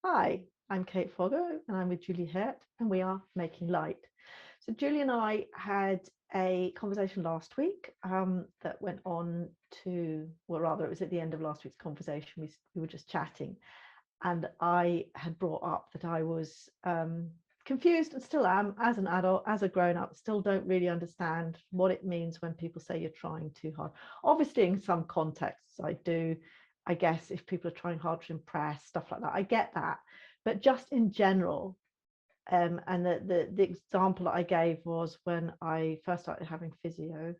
Hi, I'm Kate Foggo and I'm with Julie Hurt and we are Making Light. So Julie and I had a conversation last week that went on to, well, rather it was at the end of last week's conversation. We were just chatting and I had brought up that I was confused and still am as an adult, as a grown-up, still don't really understand what it means when people say you're trying too hard. Obviously in some contexts I do. I guess if people are trying hard to impress, stuff like that, I get that. But just in general, and the example that I gave was when I first started having physio,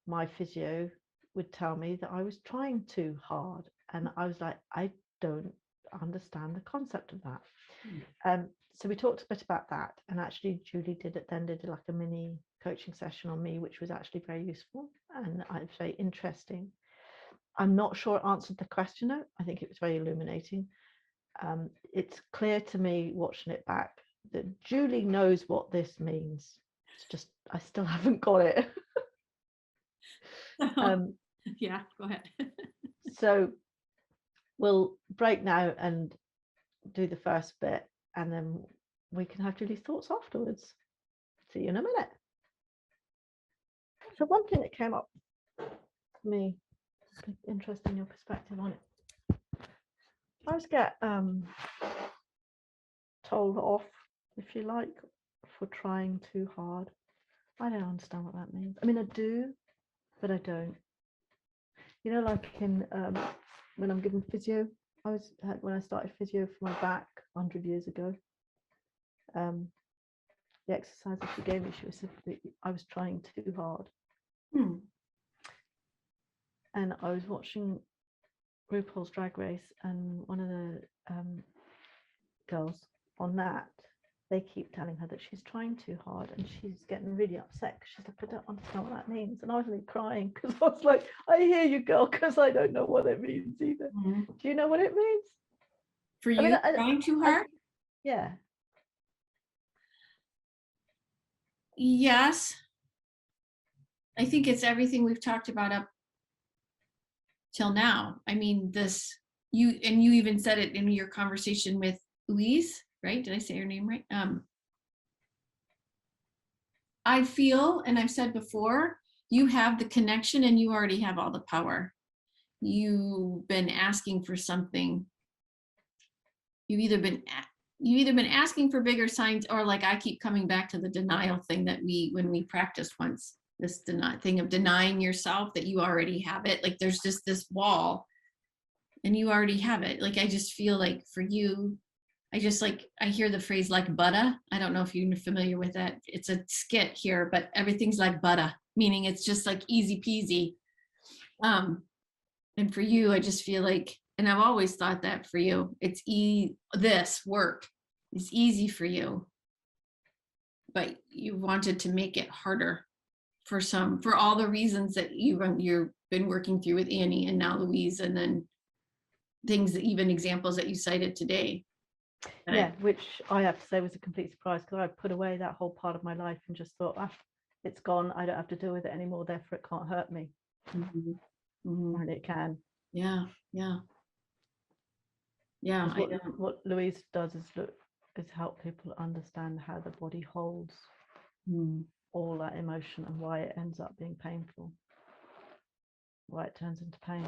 my physio would tell me that I was trying too hard. And I was like, I don't understand the concept of that. So we talked a bit about that. And actually, Julie did like a mini coaching session on me, which was actually very useful and very interesting. I'm not sure it answered the question though. I think it was very illuminating. It's clear to me watching it back that Julie knows what this means. It's just I still haven't got it. Yeah, go ahead. So we'll break now and do the first bit, and then we can have Julie's thoughts afterwards. See you in a minute. So one thing that came up for me, interesting your perspective on it. I always get told off, if you like, for trying too hard. I don't understand what that means. I mean, I do, but I don't. You know, like in when I'm given physio, when I started physio for my back 100 years ago. The exercise that she gave me, she was simply, I was trying too hard. And I was watching RuPaul's Drag Race, and one of the girls on that, they keep telling her that she's trying too hard, and she's getting really upset because she's like, I don't understand what that means. And I was really crying because I was like, I hear you, girl, because I don't know what it means either. Do you know what it means? For you, I mean, trying too hard? Yeah. Yes. I think it's everything we've talked about up till now. I mean, you even said it in your conversation with Louise, right? Did I say her name right? I feel, and I've said before, you have the connection and you already have all the power. You've been asking for something. You've either been asking for bigger signs, or like I keep coming back to the denial thing that when we practiced once, this thing of denying yourself that you already have it. Like there's just this wall and you already have it. Like I just feel like for you, I hear the phrase like butter. I don't know if you're familiar with that. It's a skit here, but everything's like butter, meaning it's just like easy peasy. And for you, I just feel like, and I've always thought that for you, it's this work is easy for you, but you wanted to make it harder for all the reasons that you've been working through with Annie and now Louise, and then things, even examples that you cited today. Yeah, which I have to say was a complete surprise, because I put away that whole part of my life and just thought, it's gone. I don't have to deal with it anymore. Therefore, it can't hurt me. And it can. Yeah. What Louise does is help people understand how the body holds all that emotion and why it ends up being painful, why it turns into pain.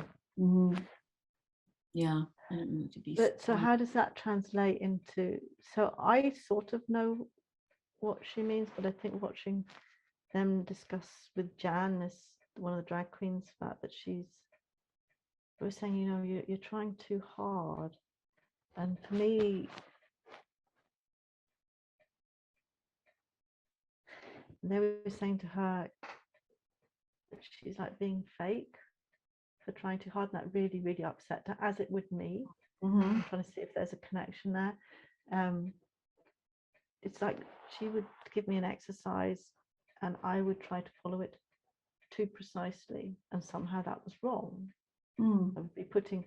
Yeah, I don't need to be. But so how does that translate into? So I sort of know what she means, but I think watching them discuss with Jan, as one of the drag queens, that she was saying, you know, you're trying too hard, and for me, they were saying to her that she's like being fake for trying too hard, and that really, really upset her, as it would me. I'm trying to see if there's a connection there. It's like she would give me an exercise and I would try to follow it too precisely, and somehow that was wrong. I would be putting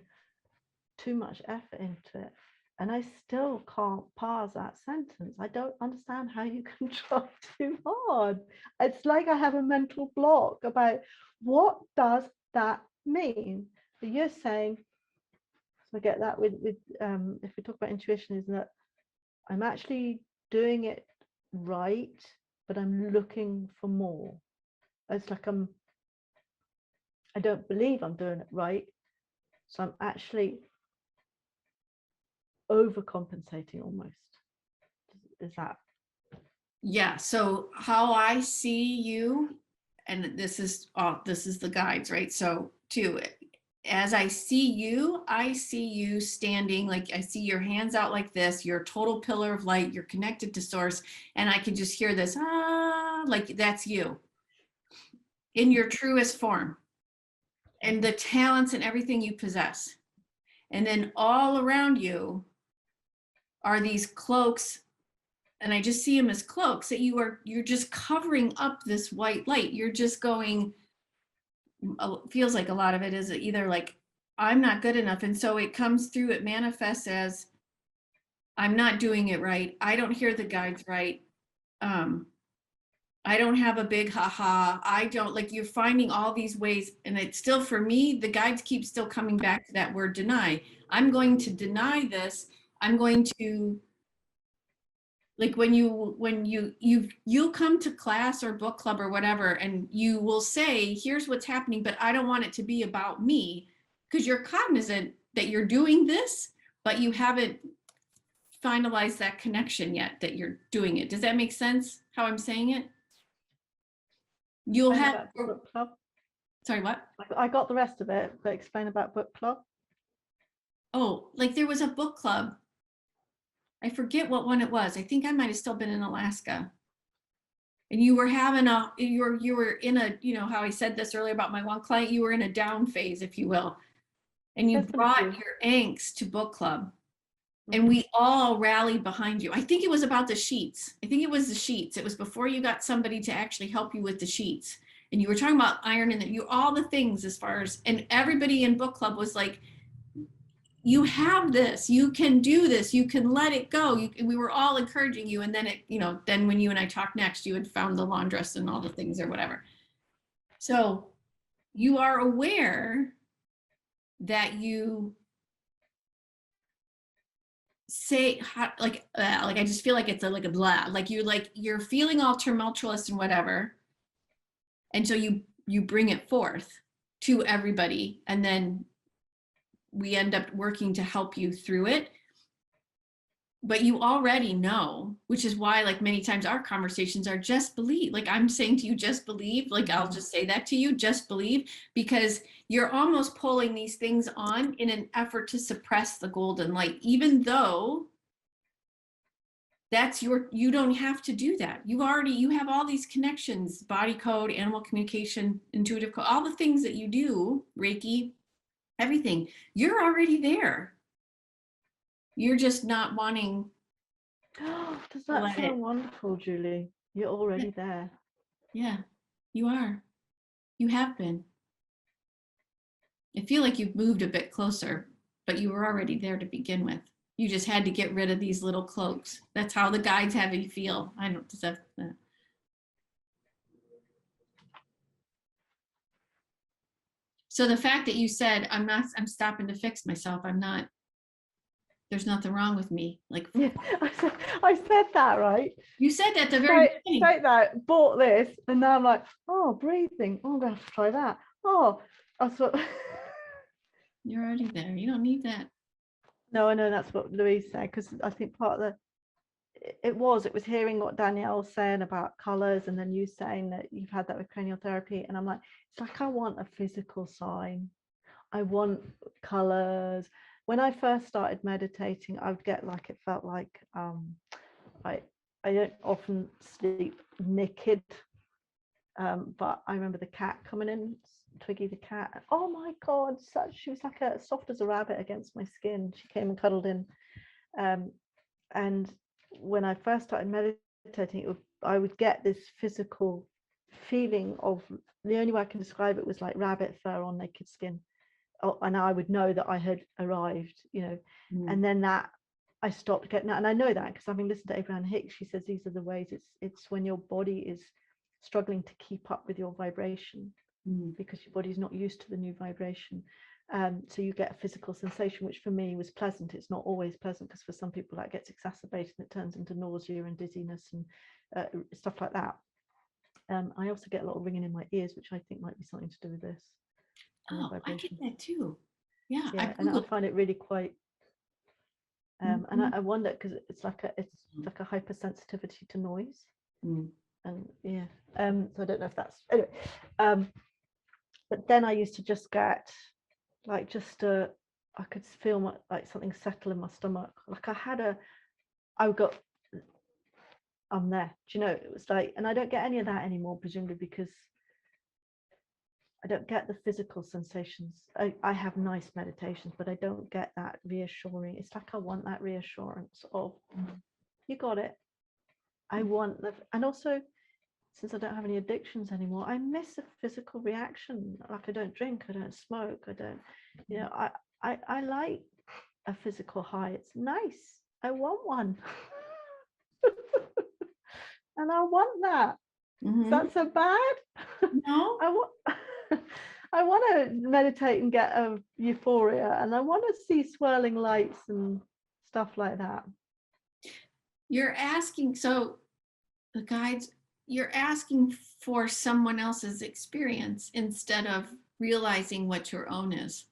too much effort into it, and I still can't parse that sentence. I don't understand how you can try too hard. It's like I have a mental block about what does that mean. But you're saying, So I get that with if we talk about intuition, is that I'm actually doing it right, but I'm looking for more. It's like I don't believe I'm doing it right, so I'm actually overcompensating almost. Is that? Yeah, so how I see you, and this is the guides, right? So too, as I see you standing, like I see your hands out like this, you're a total pillar of light, you're connected to source, and I can just hear this, like that's you in your truest form and the talents and everything you possess. And then all around you are these cloaks, and I just see them as cloaks that you're just covering up this white light. You're just going, feels like a lot of it is either like, I'm not good enough. And so it comes through, it manifests as, I'm not doing it right. I don't hear the guides right. I don't have a big haha. I don't, like, you're finding all these ways. And it's still, for me, the guides keep still coming back to that word deny. I'm going to deny this. I'm going to, like, when you'll come to class or book club or whatever, and you will say, here's what's happening, but I don't want it to be about me, because you're cognizant that you're doing this, but you haven't finalized that connection yet that you're doing it. Does that make sense how I'm saying it? You'll Explain have, about book club. sorry, what? I got the rest of it, but explain about book club. Oh, like there was a book club. I forget what one it was. I think I might have still been in Alaska. And you were having you were in a, you know, how I said this earlier about my one client, you were in a down phase, if you will. And you brought your angst to book club. And we all rallied behind you. I think it was about the sheets. I think it was the sheets. It was before you got somebody to actually help you with the sheets. And you were talking about iron and all the things as far as, and everybody in book club was like, you have this, you can do this, you can let it go. We were all encouraging you. And then it, you know, then when you and I talked next, you had found the laundress and all the things or whatever. So you are aware that you say like I just feel like it's like a blah, like you're feeling all tumultuous and whatever, and so you bring it forth to everybody, and then we end up working to help you through it. But you already know, which is why, like, many times our conversations are just believe. Like I'm saying to you, just believe. Like I'll just say that to you, just believe, because you're almost pulling these things on in an effort to suppress the golden light, even though that's you don't have to do that. You have all these connections, body code, animal communication, intuitive code, all the things that you do, Reiki, everything. You're already there. You're just not wanting. Does that sound wonderful, Julie? You're already there. Yeah, you are. You have been. I feel like you've moved a bit closer, but you were already there to begin with. You just had to get rid of these little cloaks. That's how the guides have you feel. I don't deserve that. So the fact that you said, I'm stopping to fix myself. There's nothing wrong with me. Like, yeah, I said that, right? You said that at the very beginning. Straight that, bought this, and now I'm like, oh, breathing. Oh, I'm going to have to try that. Oh, that's what. You're already there. You don't need that. No, I know that's what Louise said, because I think part of it was hearing what Danielle was saying about colors, and then you saying that you've had that with cranial therapy, and I'm like, it's like I want a physical sign. I want colors. When I first started meditating, I would get like, it felt like I don't often sleep naked, but I remember the cat coming in, Twiggy the cat. Oh my God, she was like as soft as a rabbit against my skin. She came and cuddled in, and when I first started meditating, I would get this physical feeling of, the only way I can describe it was like rabbit fur on naked skin. Oh, and I would know that I had arrived, and then that I stopped getting that. And I know that because having listened to Abraham Hicks, she says these are the ways. It's when your body is struggling to keep up with your vibration, because your body's not used to the new vibration. So you get a physical sensation, which for me was pleasant. It's not always pleasant, because for some people that gets exacerbated and it turns into nausea and dizziness and stuff like that. I also get a lot of ringing in my ears, which I think might be something to do with this. Oh, I get that too. Yeah, Yeah, and I find it really quite. And I wonder, because it's like a hypersensitivity to noise. And yeah, so I don't know if that's anyway. But then I used to just get like I could feel like something settle in my stomach. Like I'm there. Do you know? It was like, and I don't get any of that anymore, presumably because I don't get the physical sensations. I have nice meditations, but I don't get that reassuring. It's like I want that reassurance of, you got it. I want and also, since I don't have any addictions anymore, I miss a physical reaction. Like I don't drink, I don't smoke, I don't, I like a physical high. It's nice. I want one. And I want that. Is that so bad? No. I want to meditate and get a euphoria, and I want to see swirling lights and stuff like that. You're asking, so the guides, you're asking for someone else's experience instead of realizing what your own is.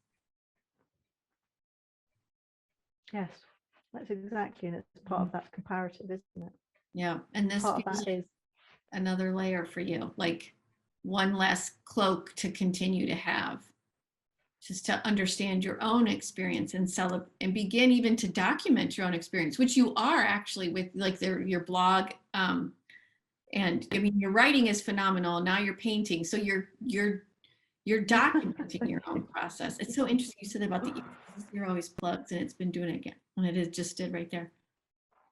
Yes, that's exactly, and it's part of that comparative, isn't it? Yeah, and this part of feels that like is another layer for you, like one less cloak to continue to have, just to understand your own experience and and begin even to document your own experience, which you are actually with like your blog. And I mean, your writing is phenomenal. Now you're painting, so you're documenting your own process. It's so interesting you said about the ears. You're always plugged, and it's been doing it again, and it just did right there.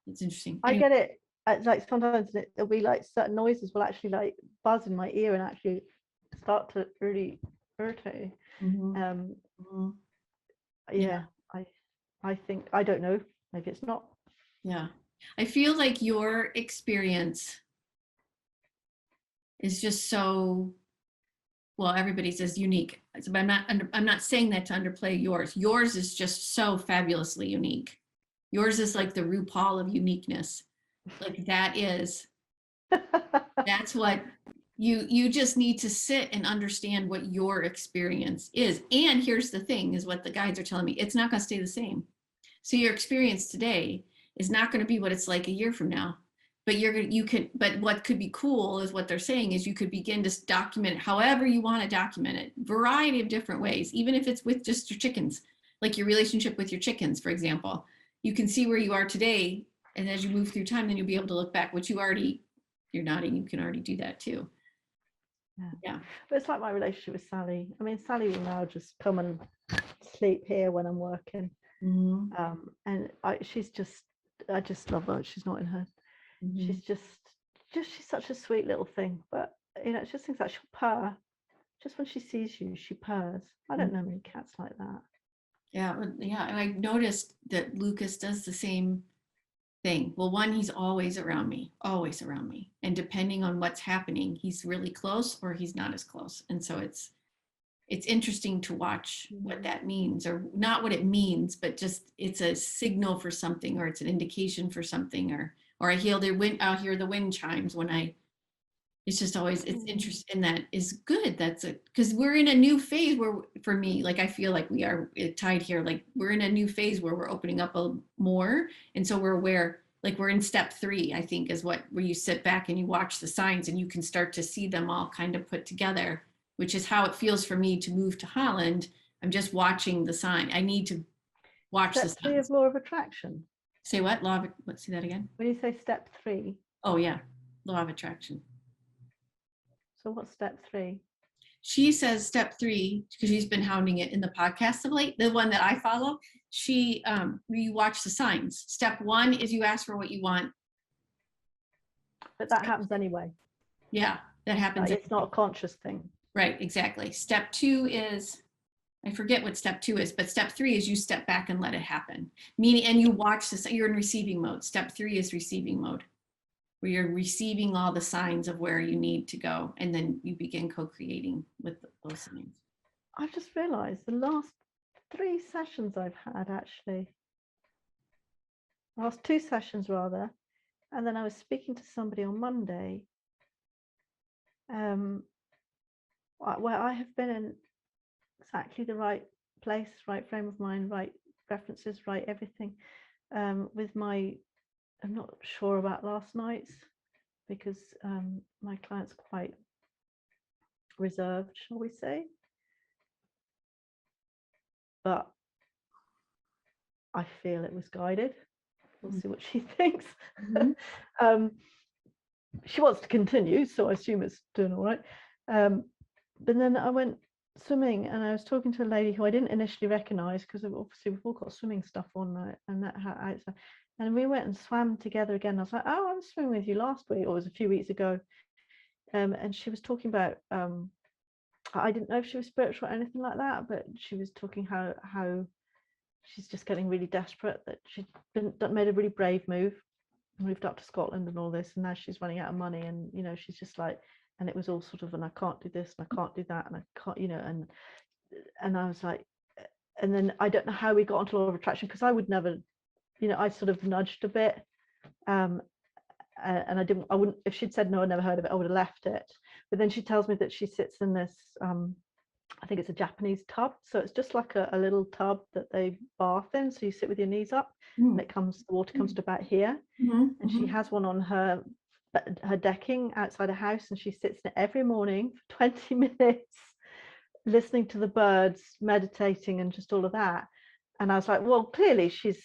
It's interesting. I get it. Like sometimes there'll be like certain noises will actually like buzz in my ear and actually start to really irritate. Yeah, I think, I don't know, maybe it's not. Yeah, I feel like your experience is just so, well, everybody says unique, but I'm not saying that to underplay yours. Yours is just so fabulously unique. Yours is like the RuPaul of uniqueness. Like that's what you just need to sit and understand what your experience is. And here's the thing, is what the guides are telling me, it's not going to stay the same. So your experience today is not going to be what it's like a year from now. But but what could be cool is what they're saying is you could begin to document it however you want to document it, variety of different ways, even if it's with just your chickens, like your relationship with your chickens, for example. You can see where you are today, and as you move through time, then you'll be able to look back, which you're nodding, you can already do that too. Yeah. But it's like my relationship with Sally. I mean, Sally will now just come and sleep here when I'm working. And I just love her. She's not in her. She's she's such a sweet little thing. But it's just things like she'll purr. Just when she sees you, she purrs. I don't know many cats like that. Yeah, and I noticed that Lucas does the same thing. Well, one, he's always around me. And depending on what's happening, he's really close or he's not as close. And so it's interesting to watch what that means, or not what it means, but just it's a signal for something, or it's an indication for something, or I'll hear the wind chimes when it's just always, it's interesting, and that is good. That's it, because we're in a new phase where, for me, like I feel like we are tied here, like we're in a new phase where we're opening up more, and so we're aware, like we're in step 3, I think, is where you sit back and you watch the signs and you can start to see them all kind of put together, which is how it feels for me to move to Holland. I'm just watching the sign. I need to watch the signs. Step 3 of law of attraction. Say what? Let's see that again. When you say step 3. Oh yeah, law of attraction. So what's step 3? She says step 3, because she's been hounding it in the podcast of late, the one that I follow. You watch the signs. Step 1 is you ask for what you want. But that happens anyway. Yeah, that happens. It's not a conscious thing. Right, exactly. Step 2 is, I forget what step 2 is, but step 3 is you step back and let it happen. Meaning, and you watch this, you're in receiving mode. Step 3 is receiving mode, where you're receiving all the signs of where you need to go, and then you begin co-creating with those signs. I've just realized the last 3 sessions I've had actually. Last 2 sessions rather. And then I was speaking to somebody on Monday, where I have been in exactly the right place, right frame of mind, right references, right everything. With my, I'm not sure about last night's because my client's quite reserved, shall we say. But I feel it was guided. We'll see what she thinks. Mm-hmm. She wants to continue, so I assume it's doing all right. But then I went swimming and I was talking to a lady who I didn't initially recognize because obviously we've all got swimming stuff on, and met her outside. And we went and swam together again. I was like, oh, I was swimming with you last week, or it was a few weeks ago. And she was talking about, I didn't know if she was spiritual or anything like that, but she was talking how she's just getting really desperate, that she'd made a really brave move, moved up to Scotland and all this, and now she's running out of money, and she's just like, and it was all sort of, and I can't do this and I can't do that and I can't, and I was like, and then I don't know how we got onto law of attraction, because I would never, I sort of nudged a bit, and I wouldn't, if she'd said no, I'd never heard of it, I would have left it. But then she tells me that she sits in this, I think it's a Japanese tub, so it's just like a little tub that they bath in, so you sit with your knees up, and the water comes to about here, and she has one on her decking outside a house, and she sits in it every morning for 20 minutes listening to the birds, meditating, and just all of that. And I was like, well, clearly she's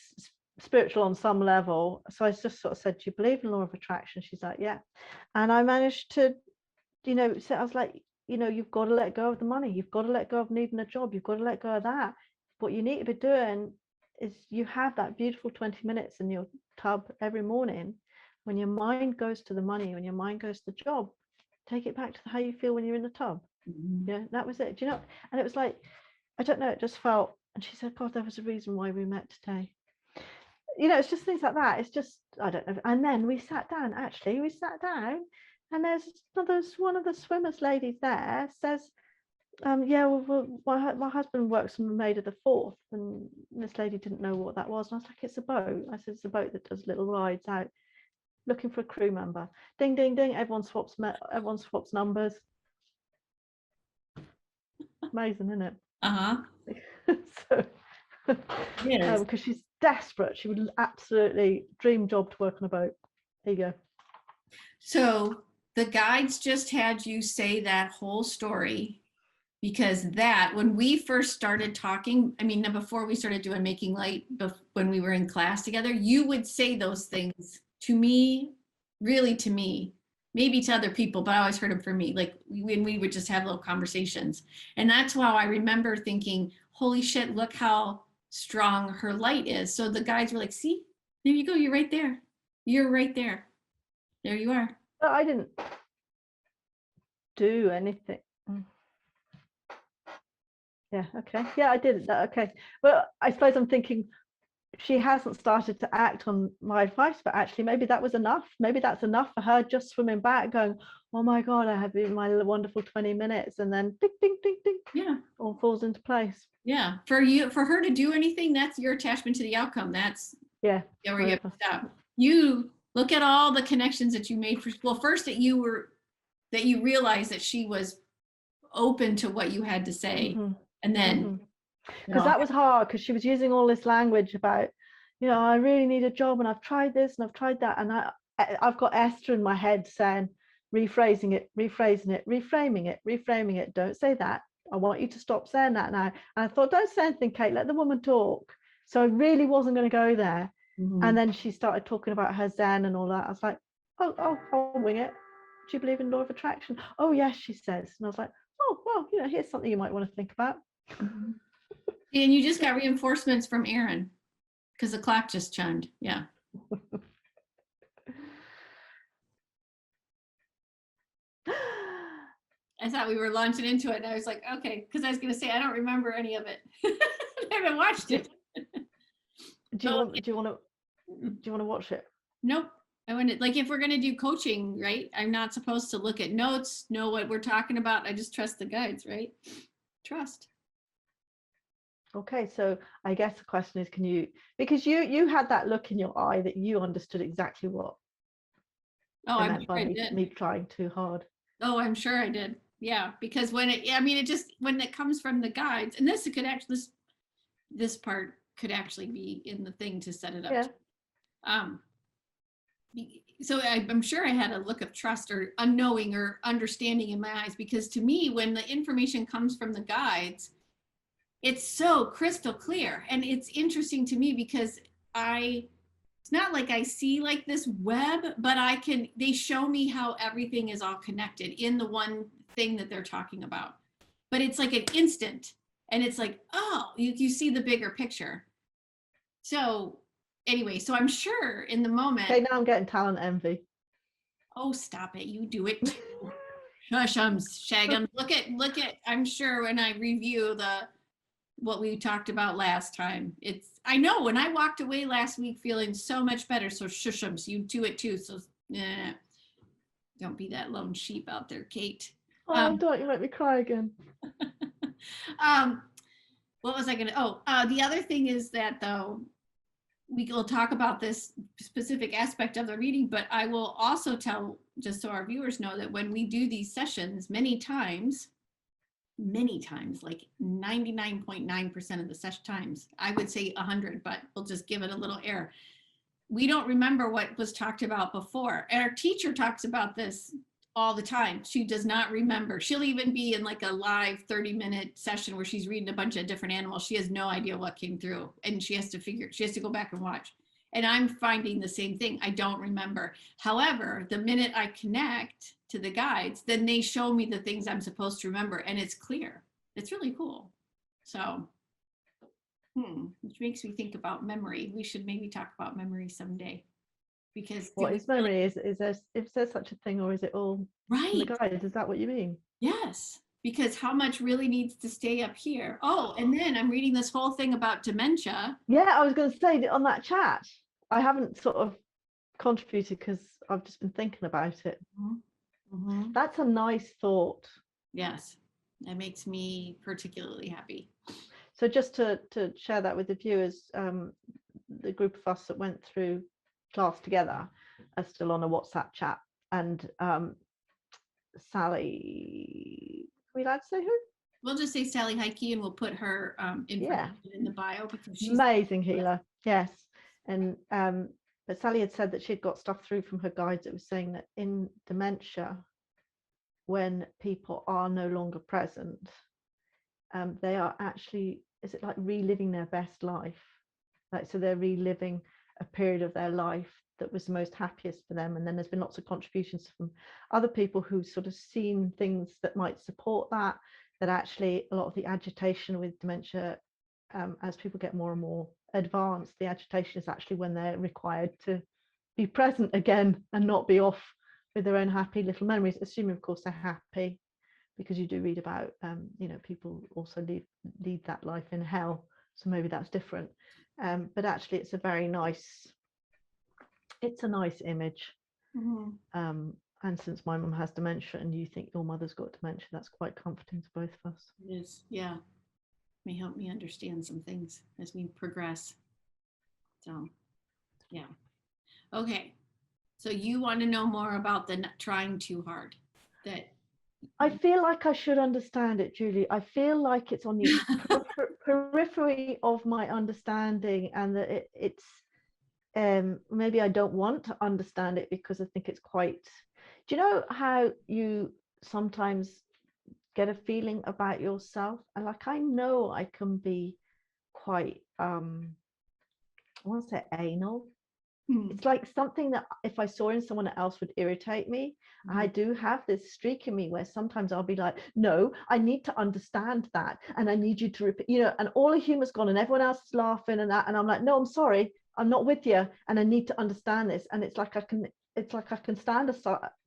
spiritual on some level. So I just sort of said, do you believe in law of attraction? She's like, yeah. And I managed to, so I was like, you've got to let go of the money, you've got to let go of needing a job, you've got to let go of that. What you need to be doing is, you have that beautiful 20 minutes in your tub every morning. When your mind goes to the money, when your mind goes to the job, take it back to how you feel when you're in the tub. Yeah, that was it. Do you know? And it was like, I don't know, it just felt. And she said, God, there was a reason why we met today. It's just things like that. It's just, I don't know. And then we sat down, and there's one of the swimmers ladies there says, yeah, well, my husband works on the Maid of the Fourth, and this lady didn't know what that was. And I was like, it's a boat. I said, it's a boat that does little rides out, looking for a crew member. Ding, ding, ding. Everyone swaps numbers. Amazing, isn't it? So, Yes. because she's desperate, she would absolutely dream job to work on a boat. There you go. So the guides just had you say that whole story, because that, when we first started talking, I mean, before we started doing Making Light, when we were in class together, you would say those things to me, really to me, maybe to other people, but I always heard them for me, like when we would just have little conversations. And that's how I remember thinking, holy shit, look how strong her light is. So the guides were like, see, there you go, you're right there. You're right there. There you are. But I didn't do anything. Yeah, okay. Yeah, I did. Okay. Well, I suppose I'm thinking she hasn't started to act on my advice, but actually maybe that was enough. Maybe that's enough for her, just swimming back going, oh my God, I have been my wonderful 20 minutes, and then ding, ding, ding, ding. Yeah. All falls into place. Yeah. For her to do anything, that's your attachment to the outcome. That's where you have to stop. You look at all the connections that you made first that you realized that she was open to what you had to say. And then because that was hard, because she was using all this language about, I really need a job, and I've tried this and I've tried that, and I've got Esther in my head saying, rephrasing it, reframing it, don't say that, I want you to stop saying that now. And I thought, don't say anything, Kate, let the woman talk. So I really wasn't going to go there. And then she started talking about her Zen and all that. I was like, oh, I'll wing it. Do you believe in law of attraction? Oh yes, she says. And I was like, oh well, here's something you might want to think about. And you just got reinforcements from Aaron, because the clock just chimed. Yeah. I thought we were launching into it, and I was like, okay, because I was going to say I don't remember any of it. I haven't watched it. Do you want to watch it? Nope. I want to, like, if we're going to do coaching, right? I'm not supposed to look at notes, know what we're talking about. I just trust the guides, right? Trust. Okay, so I guess the question is, can you, because you had that look in your eye that you understood exactly what Oh, I I'm meant sure by I me, did. me trying too hard. Oh, I'm sure I did. Yeah, because when it, I mean, it just, when it comes from the guides, and this could actually, this part could actually be in the thing to set it up. Yeah. Um, so I'm sure I had a look of trust or unknowing or understanding in my eyes, because to me, when the information comes from the guides, it's so crystal clear. And it's interesting to me because it's not like I see like this web, but they show me how everything is all connected in the one thing that they're talking about. But it's like an instant, and it's like, oh, you see the bigger picture. So anyway, so I'm sure in the moment, Okay, now I'm getting talent envy. oh, stop it, you do it too. Shushums, shagums. Look at, I'm sure when I review what we talked about last time, I know when I walked away last week feeling so much better. So shushums, you do it too. So don't be that lone sheep out there, Kate. Oh, don't you make me cry again. Um, what was I gonna, the other thing is that though, we will talk about this specific aspect of the reading, but I will also tell, just so our viewers know, that when we do these sessions, many times, like 99.9% of the session times, I would say 100, but we'll just give it a little air. We don't remember what was talked about before. And our teacher talks about this all the time. She does not remember. She'll even be in like a live 30-minute session where she's reading a bunch of different animals. She has no idea what came through, and she has to go back and watch. And I'm finding the same thing. I don't remember. However, the minute I connect to the guides, then they show me the things I'm supposed to remember, and it's clear. It's really cool. So, which makes me think about memory. We should maybe talk about memory someday, because What is memory? Is there such a thing, or is it all in the right? guides? Is that what you mean? Yes, because how much really needs to stay up here? Oh, and then I'm reading this whole thing about dementia. Yeah, I was going to say that on that chat. I haven't sort of contributed because I've just been thinking about it. Mm-hmm. That's a nice thought. Yes, that makes me particularly happy. So just to share that with the viewers, the group of us that went through class together are still on a WhatsApp chat, and Sally, are we allowed to say who? We'll just say Sally Heike, and we'll put her information in the bio, because she's amazing healer. Yes, and but Sally had said that she'd got stuff through from her guides that was saying that in dementia, when people are no longer present, they are actually, is it like reliving their best life? Like, so they're reliving a period of their life that was the most happiest for them. And then there's been lots of contributions from other people who've sort of seen things that might support that actually a lot of the agitation with dementia, as people get more and more advanced, the agitation is actually when they're required to be present again and not be off with their own happy little memories, assuming of course they're happy, because you do read about people also lead that life in hell, so maybe that's different, but actually it's a nice image. And since my mum has dementia and you think your mother's got dementia, that's quite comforting to both of us. It is, yeah. May help me understand some things as we progress. So, yeah. Okay. So you want to know more about the trying too hard? That I feel like I should understand it, Julie. I feel like it's on the periphery of my understanding, and that it's maybe I don't want to understand it because I think it's quite. Do you know how you sometimes get a feeling about yourself, and like I know I can be quite I want to say anal. It's like something that if I saw in someone else would irritate me. I do have this streak in me where sometimes I'll be like, no, I need to understand that, and I need you to repeat, and all the humor's gone and everyone else is laughing and that, and I'm like, no, I'm sorry, I'm not with you, and I need to understand this. And it's like I can stand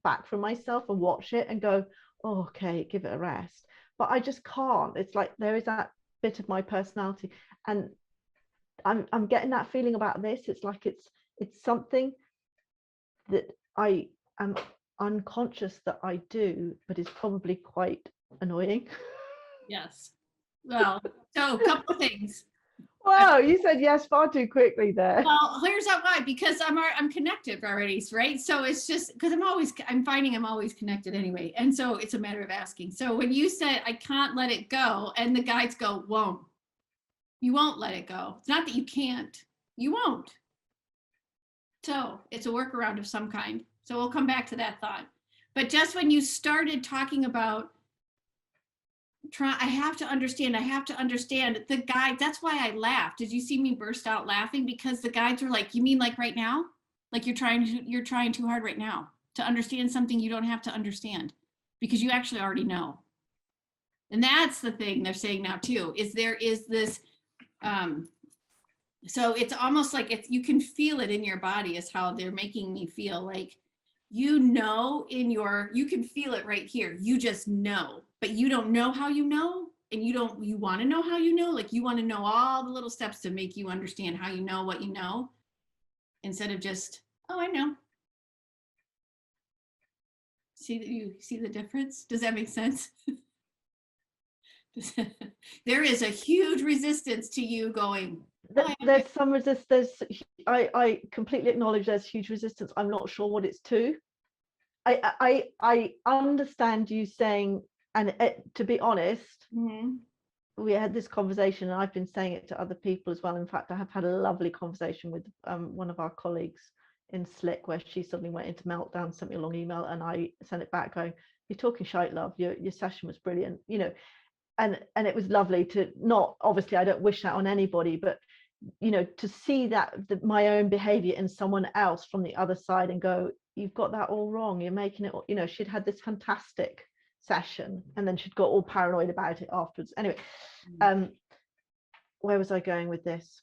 back from myself and watch it and go, oh, okay, give it a rest. But I just can't. It's like there is that bit of my personality, and I'm getting that feeling about this. It's like it's something that I am unconscious that I do, but is probably quite annoying. yes. Well, so a couple of things. Wow, you said yes far too quickly there. Well, here's why, because I'm connected already, right? So it's just because I'm finding I'm always connected anyway. And so it's a matter of asking. So when you said I can't let it go, and the guides go, you won't let it go. It's not that you can't, you won't. So it's a workaround of some kind. So we'll come back to that thought. But just when you started talking about I have to understand the guide. That's why I laughed. Did you see me burst out laughing? Because the guides were like, you mean like right now? Like you're trying too hard right now to understand something you don't have to understand because you actually already know. And that's the thing they're saying now too, is there is this, so it's almost like you can feel it in your body is how they're making me feel like, you can feel it right here. You just know, but you don't know how you know. And you want to know how you know, like you want to know all the little steps to make you understand how you know what you know, instead of just, oh, I know. You see the difference? Does that make sense? There is a huge resistance to you going, there's some resistance. I completely acknowledge there's huge resistance. I'm not sure what it's to. I understand you saying, and to be honest, we had this conversation, and I've been saying it to other people as well. In fact, I have had a lovely conversation with one of our colleagues in Slick, where she suddenly went into meltdown, sent me a long email, and I sent it back going, "You're talking shite, love. Your session was brilliant," you know, and it was lovely to not, obviously, I don't wish that on anybody, but you know, to see that my own behavior in someone else from the other side and go, you've got that all wrong, you're making it, you know, she'd had this fantastic session and then she'd got all paranoid about it afterwards. Anyway, where was I going with this?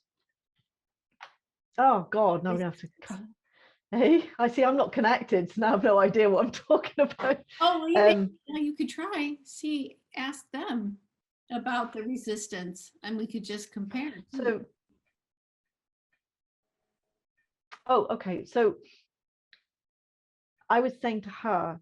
Oh God, now I'm gonna have to cut. Hey, I see I'm not connected, so now I have no idea what I'm talking about. Oh, you could try, ask them about the resistance, and we could just compare. So, oh, okay. So I was saying to her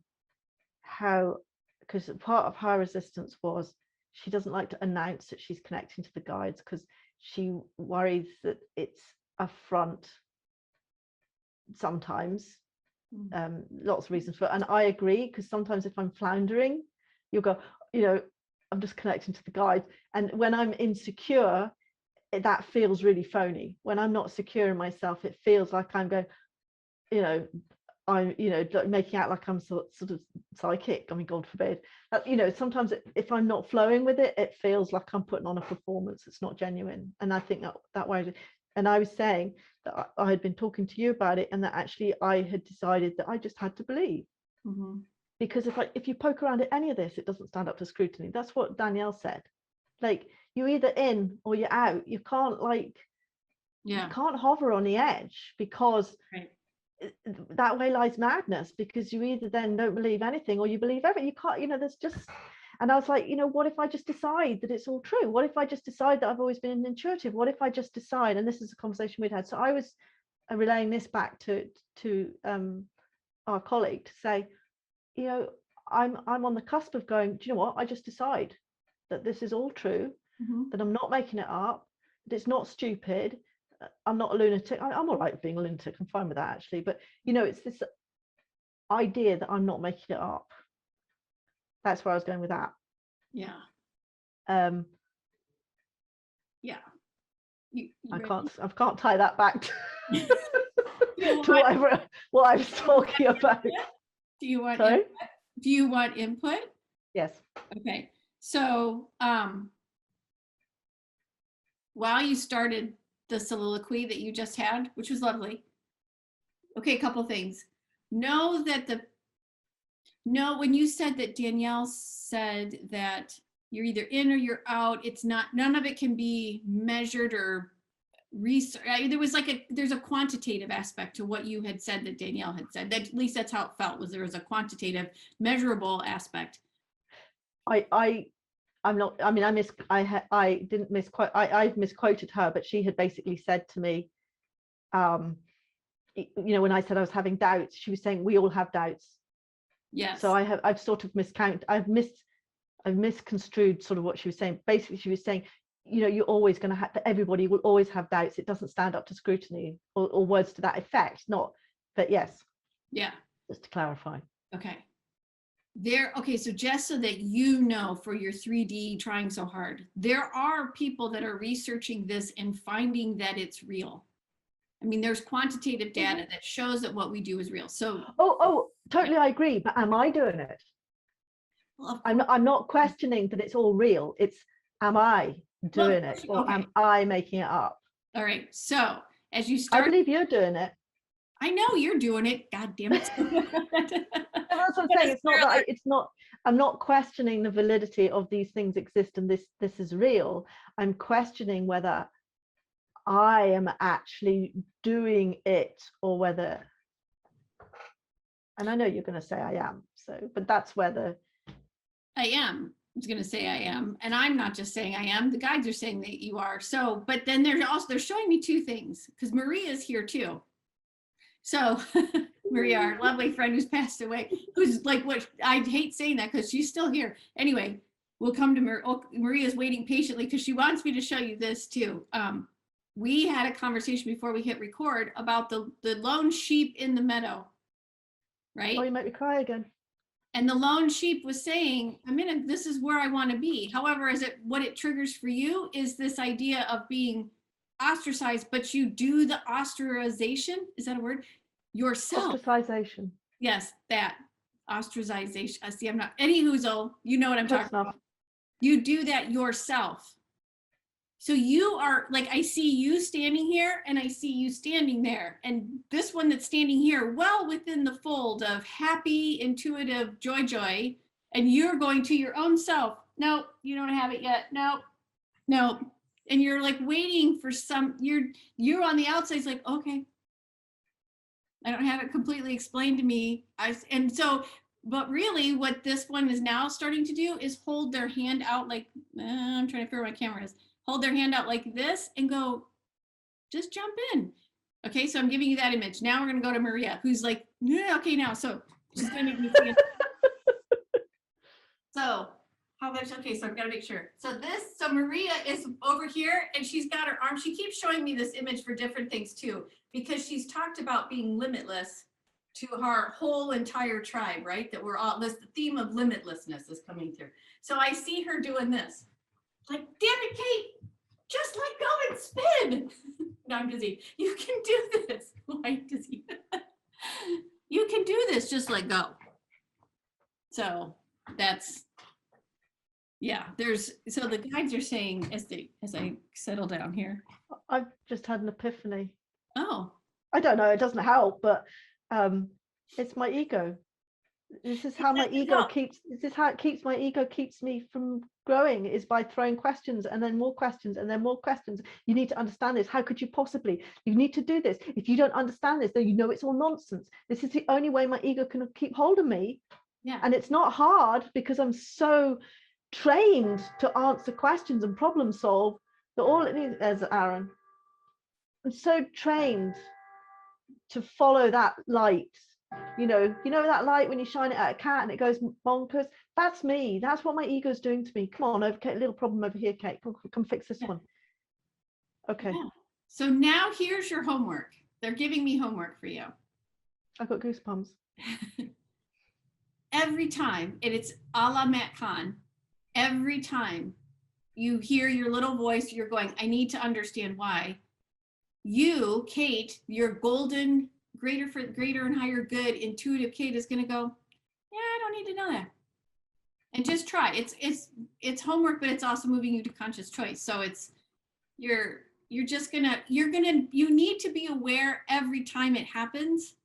how, because part of her resistance was she doesn't like to announce that she's connecting to the guides because she worries that it's a front sometimes. Lots of reasons for it. And I agree, because sometimes if I'm floundering, you'll go, you know, I'm just connecting to the guide. And when I'm insecure, that feels really phony. When I'm not secure in myself, it feels like I'm going, you know, I'm, you know, making out like I'm sort of psychic. I mean, God forbid. You know, sometimes if I'm not flowing with it, it feels like I'm putting on a performance. It's not genuine. And I think that way. And I was saying that I had been talking to you about it, and that actually I had decided that I just had to believe. Because if you poke around at any of this, it doesn't stand up to scrutiny. That's what Danielle said. Like, you're either in or you're out. You can't you can't hover on the edge, because that way lies madness, because you either then don't believe anything or you believe everything. You can't, you know, there's just, and I was like, you know, what if I just decide that it's all true? What if I just decide that I've always been intuitive? What if I just decide, and this is a conversation we'd had. So I was relaying this back to our colleague to say, you know, I'm on the cusp of going, do you know what? I just decide that this is all true, that I'm not making it up, that it's not stupid. I'm not a lunatic. I'm all right with being a lunatic. I'm fine with that, actually. But, you know, it's this idea that I'm not making it up. That's where I was going with that. Yeah. Yeah. I can't tie that back to, to what I was talking about. Do you want input? Do you want input? Yes. Okay. So while you started the soliloquy that you just had, which was lovely. Okay, a couple things. Know that when you said that Danielle said that you're either in or you're out, it's not, none of it can be measured or research. There's a quantitative aspect to what you had said that Danielle had said. That, at least that's how it felt, was there was a quantitative, measurable aspect. I'm not, I mean, I didn't misquote, I misquoted her, but she had basically said to me, you know, when I said I was having doubts, she was saying we all have doubts. Yes. So I've sort of I've I've misconstrued sort of what she was saying. Basically, she was saying, you're always going to have, everybody will always have doubts. It doesn't stand up to scrutiny, or words to that effect. Not, but yes. Yeah. Just to clarify. Okay. Okay, so just so that for your 3D trying so hard, there are people that are researching this and finding that it's real. I mean, there's quantitative data that shows that what we do is real. So totally, I agree. But am I doing it? Well, I'm not questioning that it's all real. It's, am I doing it, or am I making it up? All right. So as you start, I believe you're doing it. I know you're doing it. God damn it. That's what I'm saying. It's not that I'm not questioning the validity of these things exist and this is real. I'm questioning whether I am actually doing it, or whether, and I know you're going to say I am, but that's whether I am. I was going to say I am, and I'm not just saying I am. The guides are saying that you are. So, but then they're showing me two things, because Maria's here too. So Maria, our lovely friend who's passed away, who's like, what, I hate saying that because she's still here. Anyway, we'll come to Maria's waiting patiently because she wants me to show you this too. We had a conversation before we hit record about the lone sheep in the meadow, right? Oh, you make me cry again. And the lone sheep was saying, this is where I want to be. However, what it triggers for you is this idea of being ostracized, but you do the ostracization. Is that a word? Yourself. Ostracization. Yes, that ostracization. I see. I'm not any whoozle. You know what I'm talking about. You do that yourself. So you are like, I see you standing here and I see you standing there. And this one that's standing here, well within the fold of happy, intuitive joy. And you're going to your own self. No, you don't have it yet. No. And you're like waiting for you're on the outside. It's like, okay, I don't have it completely explained to me. But really what this one is now starting to do is hold their hand out like, I'm trying to figure out where my camera is. Hold their hand out like this and go, just jump in. Okay, so I'm giving you that image. Now we're gonna go to Maria, who's like, yeah, okay, now. So she's gonna make me see it. So how much? Okay, so I've got to make sure. So Maria is over here and she's got her arm. She keeps showing me this image for different things too, because she's talked about being limitless to our whole entire tribe, right? That we're all, the theme of limitlessness is coming through. So I see her doing this. Like, damn it, Kate, just let go and spin. No, I'm dizzy. You can do this. Why dizzy? You can do this, just let go. So that's, yeah, so the guides are saying, as I settle down here. I've just had an epiphany. Oh. I don't know, it doesn't help, but it's my ego. This is how my ego keeps my ego keeps me from growing, is by throwing questions and then more questions and then more questions. You need to understand this. How could you possibly? You need to do this. If you don't understand this, then it's all nonsense. This is the only way my ego can keep hold of me. Yeah. And it's not hard because I'm so trained to answer questions and problem solve that all it needs, as Aaron, I'm so trained to follow that light. You know that light when you shine it at a cat and it goes bonkers? That's me. That's what my ego's doing to me. Come on, over, Kate, a little problem over here, Kate. Come fix this one. Okay. Yeah. So now here's your homework. They're giving me homework for you. I've got goosebumps. Every time, and it's a la Matt Kahn, every time you hear your little voice, you're going, I need to understand why. You, Kate, your golden, greater and higher good, intuitive Kate is going to go, yeah, I don't need to know that. And just try. It's homework, but it's also moving you to conscious choice. So you need to be aware every time it happens.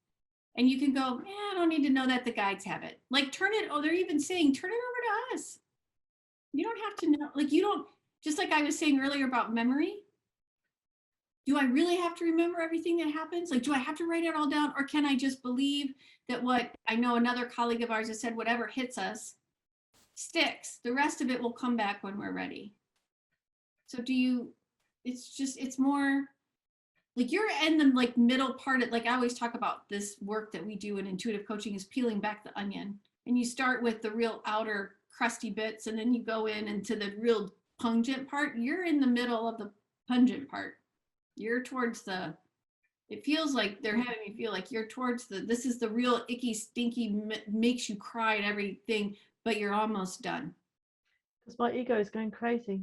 And you can go, yeah, I don't need to know that the guides have it. Like they're even saying, turn it over to us. You don't have to know, just like I was saying earlier about memory. Do I really have to remember everything that happens? Like, do I have to write it all down? Or can I just believe that what I know another colleague of ours has said, whatever hits us sticks. The rest of it will come back when we're ready. So it's more like you're in the middle part of, I always talk about this work that we do in intuitive coaching is peeling back the onion. And you start with the real outer crusty bits, and then you go into the real pungent part. You're in the middle of the pungent part. You're towards the, it feels like they're having me feel like you're towards the, this is the real icky, stinky, makes you cry and everything, but you're almost done. Because my ego is going crazy.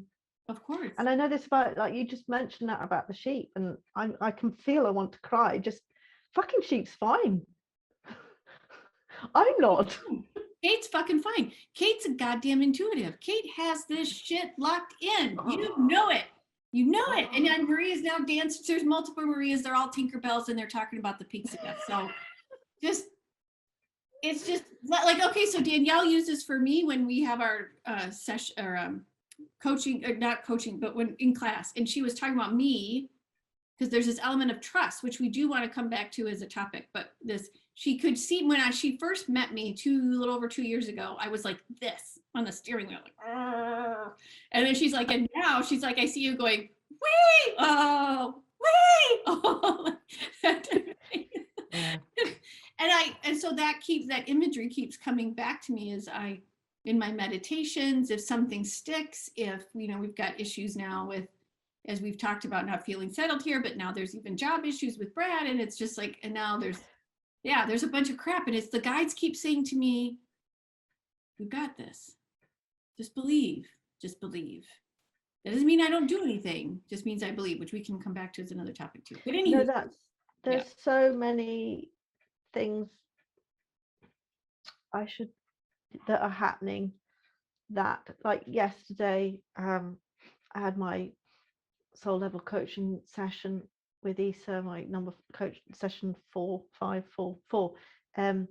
Of course. And I know this about, like, you just mentioned that about the sheep, and I can feel I want to cry. Just fucking sheep's fine. I'm not. Kate's fucking fine. Kate's a goddamn intuitive. Kate has this shit locked in. You know it. You know it. And Maria's now dancing. There's multiple Marias. They're all Tinkerbells, and they're talking about the peaks of death. So just, it's just like, okay, so Danielle uses for me when we have our session or coaching, or not coaching, but when in class, and she was talking about me, because there's this element of trust, which we do want to come back to as a topic, but this, she could see when she first met me a little over 2 years ago, I was like this on the steering wheel, like, argh. And then she's like, and now she's like, I see you going, wee, oh, wee, oh. Yeah. And so that imagery keeps coming back to me as in my meditations, if something sticks, if, we've got issues now with, as we've talked about, not feeling settled here, but now there's even job issues with Brad, and it's just like, and now there's a bunch of crap, and it's the guides keep saying to me, we've got this. Just believe. That doesn't mean I don't do anything. Just means I believe, which we can come back to as another topic too. But anyway, there's so many things that are happening that, like yesterday, I had my soul level coaching session with Isa, my number coach session 4544. And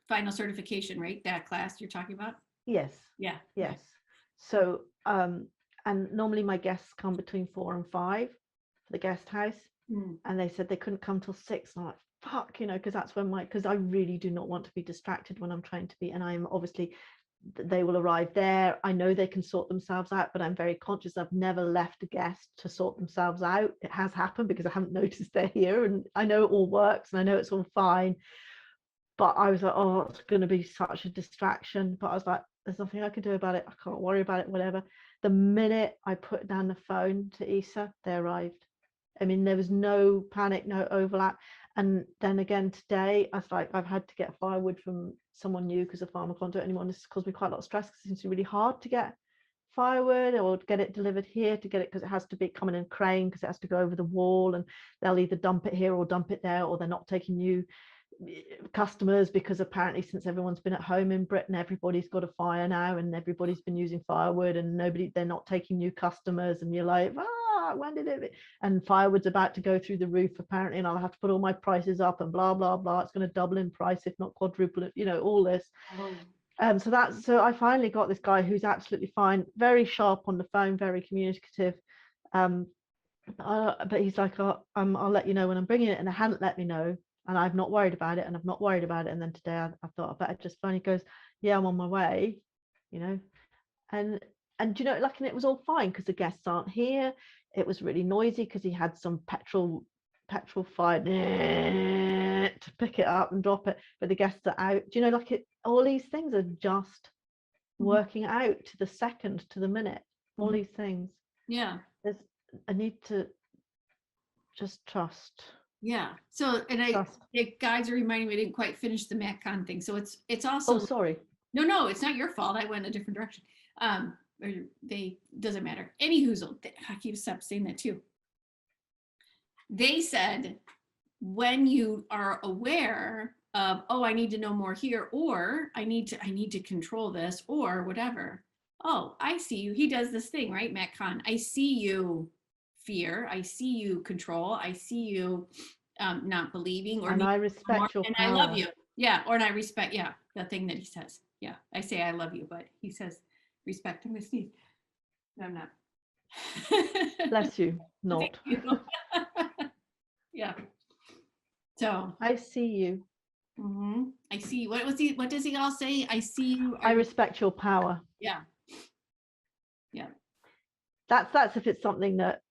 final certification, right? That class you're talking about? Yes. Yeah. Yes. So and normally my guests come between 4 and 5 for the guest house. And they said they couldn't come till 6. And I'm like, fuck, because that's when because I really do not want to be distracted when I'm trying to be, and I'm obviously, they will arrive there. I know they can sort themselves out, but I'm very conscious I've never left a guest to sort themselves out. It has happened because I haven't noticed they're here, and I know it all works and I know it's all fine. But I was like, oh, it's going to be such a distraction. But I was like, there's nothing I can do about it. I can't worry about it, whatever. The minute I put down the phone to Isa, they arrived. I mean, there was no panic, no overlap. And then again today, I was like, I've had to get firewood from someone new because the farmer can't do it anymore. And this has caused me quite a lot of stress because it seems to be really hard to get firewood or get it delivered here, to get it, because it has to be coming in a crane, because it has to go over the wall, and they'll either dump it here or dump it there, or they're not taking new customers because apparently since everyone's been at home in Britain, everybody's got a fire now and everybody's been using firewood, and they're not taking new customers, and you're like, when did it, and firewood's about to go through the roof apparently, and I'll have to put all my prices up and blah blah blah, it's going to double in price if not quadruple it, all this. So I finally got this guy who's absolutely fine, very sharp on the phone, very communicative, but he's like, I'll let you know when I'm bringing it, and I hadn't let me know, and I've not worried about it, and then today I thought I better just phone. He goes, yeah, I'm on my way, and and like, and it was all fine because the guests aren't here. It was really noisy because he had some petrol fire to pick it up and drop it, but the guests are out. Like, all these things are just working out to the second, to the minute. All these things. Yeah. I need to just trust. Yeah. So, and the guides are reminding me I didn't quite finish the MatCon thing. So it's also. Oh, sorry. No, it's not your fault. I went a different direction. Doesn't matter. Any hoozle. I keep saying that too. They said, when you are aware of, oh, I need to know more here, or I need to control this, or whatever. Oh, I see you. He does this thing, right, MatCon? I see you fear. I see you control. I see you not believing, or and I respect your and power. I love you. Yeah, or and I respect. Yeah, the thing that he says. Yeah, I say I love you, but he says respect. I'm gonna sneeze. No, I'm not. Bless you. Not. You. Yeah. So I see you. I see you. What does he all say? I see you. I respect your power. Yeah. Yeah. That's if it's something that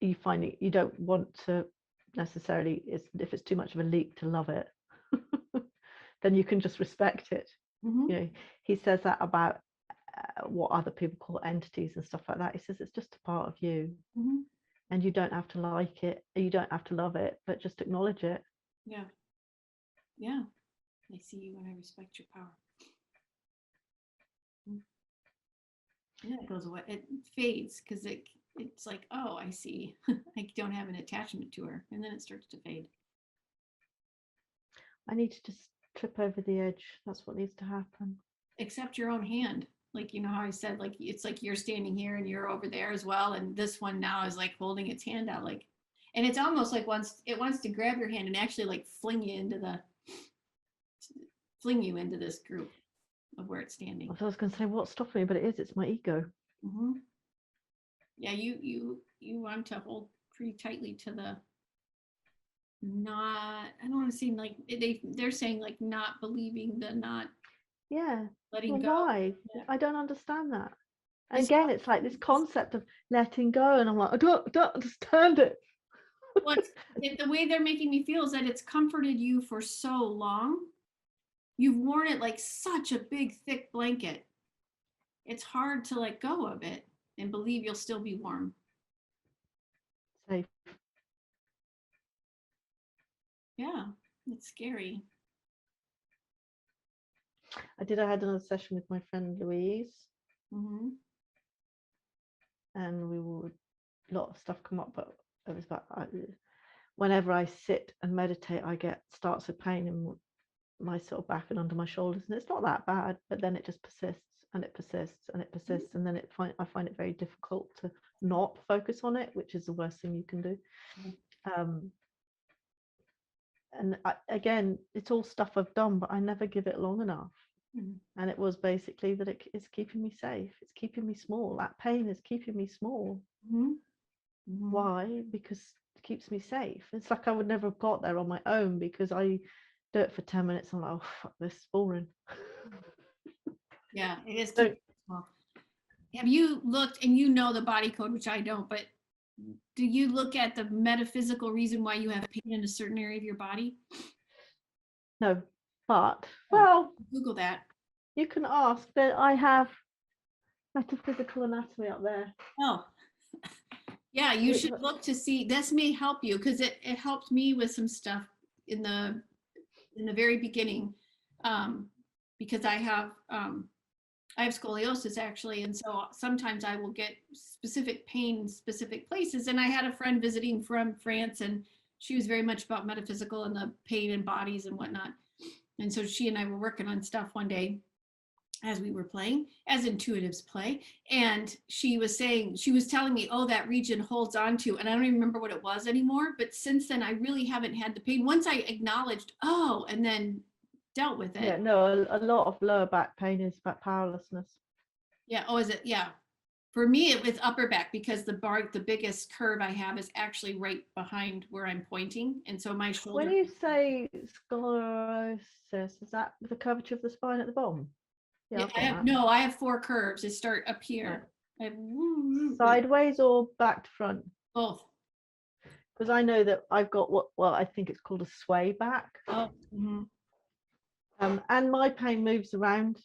you find you don't want to necessarily, if it's too much of a leap to love it, then you can just respect it. Mhm. You know, he says that about what other people call entities and stuff like that. He says it's just a part of you, Mhm. and you don't have to like it, you don't have to love it, but just acknowledge it. Yeah. Yeah. I see you and I respect your power. Mm. And then it goes away. It fades because it's like, oh, I see. I don't have an attachment to her. And then it starts to fade. I need to just trip over the edge. That's what needs to happen. Accept your own hand. Like, you know how I said, like, it's like you're standing here and you're over there as well. And this one now is like holding its hand out. Like, and it's almost like once it wants to grab your hand and actually like fling you into this group of where it's standing. I was going to say what's stopping me, but it's my ego. Mm-hmm. Yeah, you want to hold pretty tightly to the not. I don't want to seem like they're saying like not believing the not Yeah. letting Well, go. why? Yeah. I don't understand that. And It's again, it's like this concept of letting go, and I'm like, I don't understand it. well, the way they're making me feel is that it's comforted you for so long. You've worn it like such a big, thick blanket. It's hard to let go of it and believe you'll still be warm. Safe. Yeah, it's scary. I had another session with my friend Louise, Mm-hmm. and we would a lot of stuff come up, but it was about whenever I sit and meditate, I get starts of pain in my sort of back and under my shoulders, and it's not that bad, but then it just persists and it persists and it persists, and then I find it very difficult to not focus on it, which is the worst thing you can do. And again, it's all stuff I've done, but I never give it long enough. Mm-hmm. And it was basically that it's keeping me safe, it's keeping me small. That pain is keeping me small. Mm-hmm. Mm-hmm. Why? Because it keeps me safe. It's like I would never have got there on my own, because I do it for 10 minutes. I'm like, oh, fuck this, boring. Yeah, it is. So Well, have you looked, and you know the body code, which I don't, but do you look at the metaphysical reason why you have pain in a certain area of your body? no, but well, Google that. you can ask. That I have metaphysical anatomy up there. Oh, yeah, you Which, should look to see. This may help you because it helped me with some stuff in the very beginning, because I have scoliosis actually, and so sometimes I will get specific pain in specific places. And I had a friend visiting from France, and she was very much about metaphysical and the pain in bodies and whatnot. And so she and I were working on stuff one day as we were playing, as intuitives play. And she was telling me, oh, that region holds on to, and I don't even remember what it was anymore. But since then, I really haven't had the pain. Once I acknowledged, oh, and then dealt with it. yeah, no, a lot of lower back pain is about powerlessness. Yeah. Oh, is it? Yeah. For me, it was upper back because the biggest curve I have is actually right behind where I'm pointing. And so my shoulder. When you say sclerosis, is that the curvature of the spine at the bottom? Yeah, I've got that. I have 4 curves. They start up here. Right. I have, Sideways or back to front? both. Because I know that I've got well, I think it's called a sway back. Oh. Mm-hmm. And my pain moves around.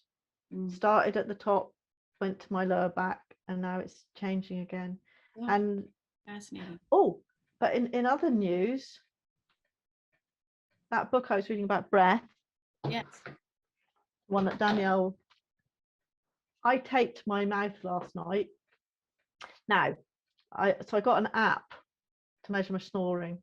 Started at the top, went to my lower back, and now it's changing again. Oh, and fascinating. Oh, but in other news, that book I was reading about breath, Yes. one that Danielle, I taped my mouth last night. Now, I got an app to measure my snoring.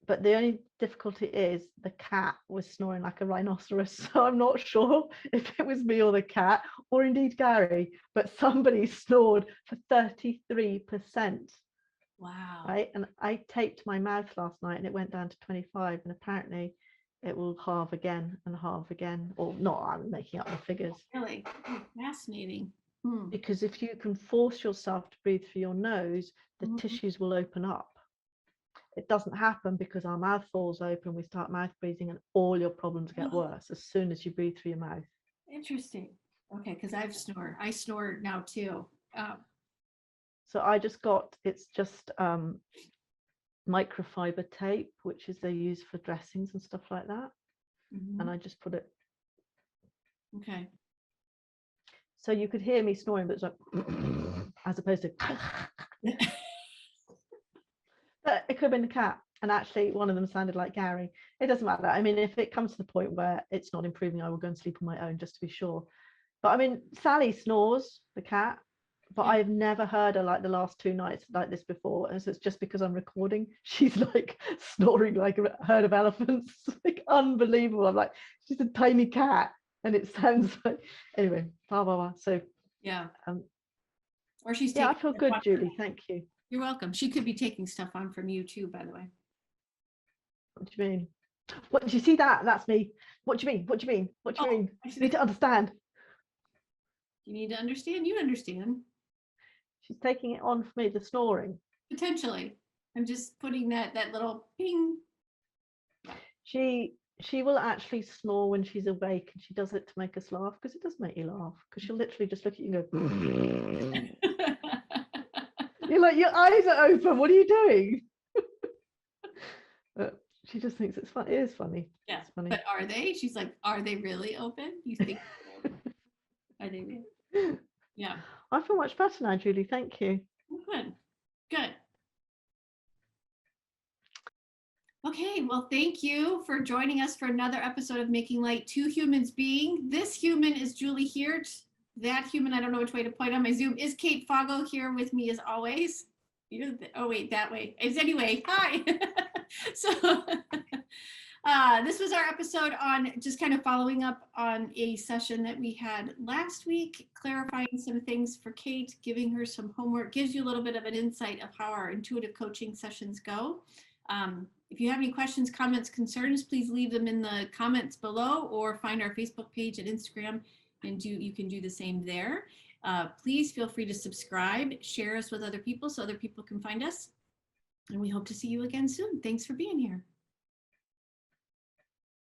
But the only difficulty is the cat was snoring like a rhinoceros. So I'm not sure if it was me or the cat, or indeed Gary, but somebody snored for 33%. Wow. Right. And I taped my mouth last night and it went down to 25. And apparently it will halve again and halve again. Or not, I'm making up the figures. Really? Oh, fascinating. Because if you can force yourself to breathe through your nose, the Mm-hmm. tissues will open up. It doesn't happen because our mouth falls open, we start mouth breathing, and all your problems get worse as soon as you breathe through your mouth. Interesting. Okay, because I snore now too. So I just got, it's just microfiber tape, which is they use for dressings and stuff like that. Mm-hmm. And I just put it Okay. So you could hear me snoring, but it's like, as opposed to, but it could have been the cat. And actually, one of them sounded like Gary. It doesn't matter. I mean, if it comes to the point where it's not improving, I will go and sleep on my own just to be sure. But I mean, Sally snores, the cat, but Yeah. I've never heard her like the last 2 nights like this before. And so it's just because I'm recording. She's like snoring like a herd of elephants. Like unbelievable. I'm like, she's a tiny cat. And it sounds like, anyway, blah, blah, blah. So, Yeah. um, Or she's yeah, I taking feel stuff good, on- Julie. Thank you. You're welcome. She could be taking stuff on from you too, by the way. What do you mean? What do you see that? That's me. What do you mean? What do you mean? What do you Oh, mean? I You should need to understand. You need to understand. You understand. She's taking it on for me, the snoring. Potentially. I'm just putting that little ping. She will actually snore when she's awake, and she does it to make us laugh, because it does make you laugh, because she'll literally just look at you and go, you're like, your eyes are open, what are you doing? But she just thinks it's fun. It is funny. Yeah. It's funny. But are they? She's like, are they really open? You think are they really? Yeah. I feel much better now, Julie. Thank you. Good. Good. Okay, well, thank you for joining us for another episode of Making Light, Two Humans Being. This human is Julie Heert. That human, I don't know which way to point on my Zoom, is Kate Foggo here with me as always. Oh, wait, that way. It's anyway, hi. So this was our episode on just kind of following up on a session that we had last week, clarifying some things for Kate, giving her some homework, gives you a little bit of an insight of how our intuitive coaching sessions go. If you have any questions, comments, concerns, please leave them in the comments below, or find our Facebook page and Instagram, and you can do the same there. Please feel free to subscribe, share us with other people so other people can find us. And we hope to see you again soon. Thanks for being here.